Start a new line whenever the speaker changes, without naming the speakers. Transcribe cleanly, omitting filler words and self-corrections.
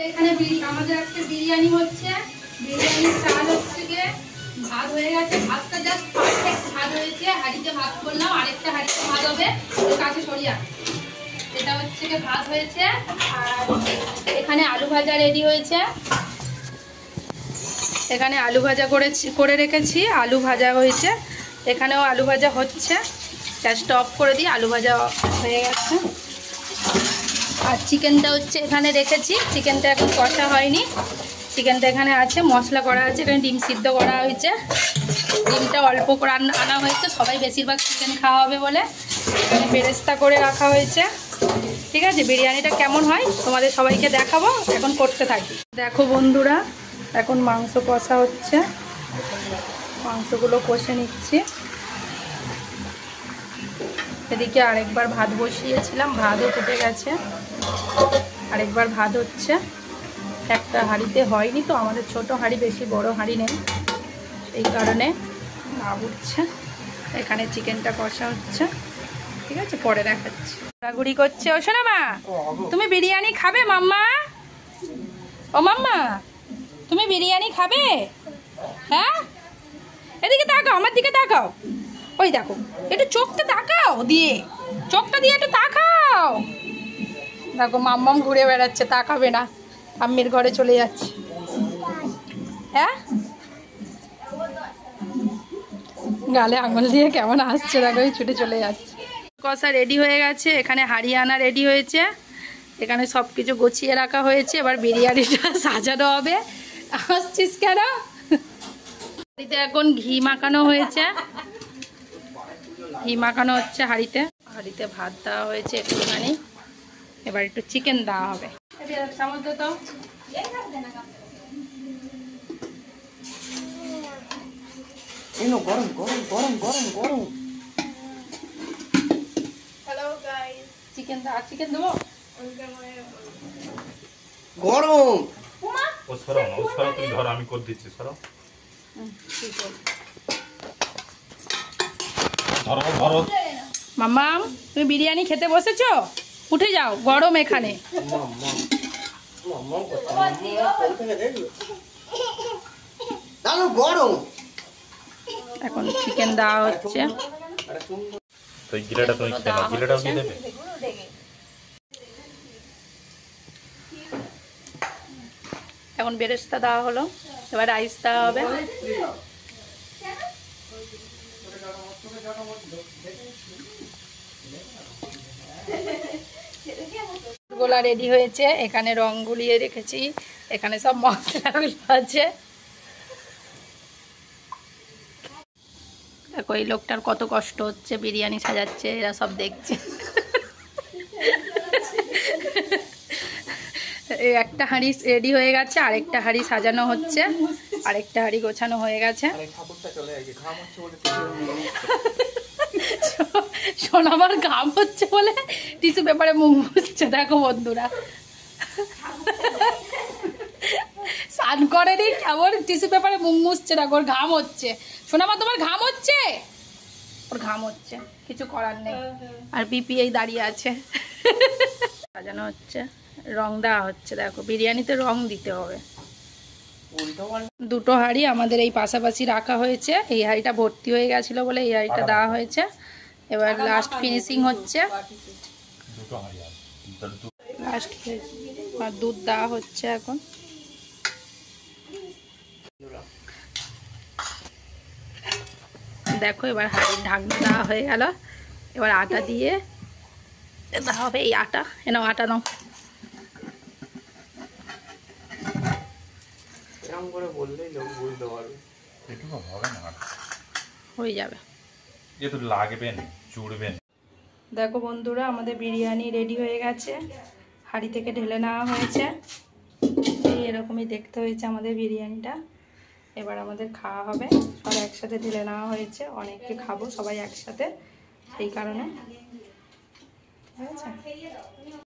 এখানে আমাদের আজকে বিরিয়ানি হচ্ছে। বিরিয়ানির চাল হচ্ছে গিয়ে ভাত হয়ে গেছে, ভাতটা জাস্ট পারফেক্ট ভাত হয়েছে। হাঁড়িতে ভাত করলাম, আরেকটা হাঁড়িতে ভাত হবে, ওর কাছে সরিয়া। এটা হচ্ছে গিয়ে ভাত হয়েছে। আর এখানে আলু ভাজা রেডি হয়েছে। এখানে আলু ভাজা করে রেখেছি, আলু ভাজা হয়েছে। এখানেও আলু ভাজা হচ্ছে। গ্যাসটা অফ করে দিই, আলু ভাজা হয়ে গেছে। আর চিকেনটা হচ্ছে এখানে রেখেছি, চিকেনটা এখন কষা হয়নি, চিকেনটা এখানে আছে, মশলা করা আছে। এখানে ডিম সিদ্ধ করা হয়েছে, ডিমটা অল্প করে আনা হয়েছে, সবাই বেশিরভাগ চিকেন খাওয়া হবে বলে এখানে বেরেস্তা করে রাখা হয়েছে। ঠিক আছে, বিরিয়ানিটা কেমন হয় তোমাদের সবাইকে দেখাবো, এখন করতে থাকি। দেখো বন্ধুরা, এখন মাংস কষা হচ্ছে, মাংসগুলো কষে নিচ্ছি। এদিকে আরেকবার ভাত বসিয়েছিলাম, ভাতও ফুটে গেছে। আরেকবার ভাত হচ্ছে, একটা হাঁড়িতে হয়নি তো, আমাদের ছোট হাঁড়ি, বেশি বড় হাঁড়ি নেই, এই কারণে ভাত উঠছে। এখানে চিকেনটা কষা হচ্ছে। ঠিক আছে, পরে দেখাচ্ছি। ঘোরাঘুরি করছে। ও শোনা মা, তুমি বিরিয়ানি খাবে? মাম্মা, ও মাম্মা, তুমি বিরিয়ানি খাবে? হ্যাঁ, এদিকে তাকাও, আমার দিকে তাকাও। ওই দেখো, একটু চোখটা তাকাও, দিয়ে চোখটা দিয়ে একটু তাকাও। দেখো মাম্মাম ঘুরে বেড়াচ্ছে, তাকাবে না, আম্মির ঘরে চলে যাচ্ছে। হ্যাঁ, গালে আঙুল দিয়ে কেমন আসছে দেখো, ছুটে চলে যাচ্ছে। কষা রেডি হয়ে গেছে, এখানে হারিয়ানা রেডি হয়েছে, এখানে সব কিছু গুছিয়ে রাখা হয়েছে। এবার বিরিয়ানিটা সাজানো হবে। আসছিস কেন? এখন ঘি মাখানো হয়েছে, ঘি মাখানো হচ্ছে হাঁড়িতে। হাঁড়িতে ভাত দেওয়া হয়েছে একটুখানি, এবার একটু চিকেন দেওয়া হবে। তো
গরম গরম গরম গরম গরম।
হ্যালো গাইস, চিকেন দেবো
গরম।
ও সরাও না, ও সরাও, তুমি ধরো, আমি করে দিচ্ছি, সরাও। ধরো ধরো।
মাম্মাম, তুমি বিরিয়ানি খেতে বসেছো? উঠে যাও, গরম এখানে।
গরম।
এখন চিকেন দেওয়া হচ্ছে।
তো এই গিলাটা তুমি খেয়ে নাও, গিলাটাও দিয়ে দেবে।
এখন বেরেস্তা দেওয়া হলো, এবার রাইস দেওয়া হবে। গোলা রেডি হয়েছে, এখানে রং গুলিয়ে রেখেছি, এখানে সব মশলাগুলো আছে। দেখো এই লোকটার কত কষ্ট হচ্ছে, বিরিয়ানি সাজাচ্ছে, এরা সব দেখছে। একটা হাঁড়ি রেডি হয়ে গেছে, আরেকটা হাঁড়ি সাজানো হচ্ছে, আরেকটা হাঁড়ি গোছানো হয়ে গেছে। সোনামার ঘাম হচ্ছে বলে টিস্যু পেপারে মুখ মুছছে। দেখো বন্ধুরা, স্নান করেনি, কেমন টিস্যু পেপারে মুখ মুছছে, দেখো ওর ঘাম হচ্ছে। সোনামা, তোমার ঘাম হচ্ছে? ওর ঘাম হচ্ছে, কিছু করার নেই। আর বিপি এই দাঁড়িয়ে আছে। সাজানো হচ্ছে, রং দেওয়া হচ্ছে। দেখো বিরিয়ানিতে রং দিতে হবে। দুটো হাঁড়ি আমাদের এই পাশাপাশি রাখা হয়েছে, এই হাঁড়িটা ভর্তি হয়ে গেছিল বলে এই হাঁড়িটা দেওয়া হয়েছে। এবার লাস্ট ফিনিশিং হচ্ছে, লাস্ট আর দুধ দেওয়া হচ্ছে। এখন দেখো, এবার হাঁড়ির ঢাকনা দেওয়া হয়ে গেল। এবার আটা দিয়ে দেওয়া হবে, এই আটা এনাও, আটা নাও। হয়ে যাবে, দেখো বন্ধুরা, আমাদের বিরিয়ানি রেডি হয়ে গেছে, হাঁড়ি থেকে ঢেলে নেওয়া হয়েছে। এই এরকমই দেখতে হয়েছে আমাদের বিরিয়ানিটা। এবার আমাদের খাওয়া হবে, সব একসাথে ঢেলে নেওয়া হয়েছে, অনেককে খাবো সবাই একসাথে, সেই কারণে। ঠিক আছে।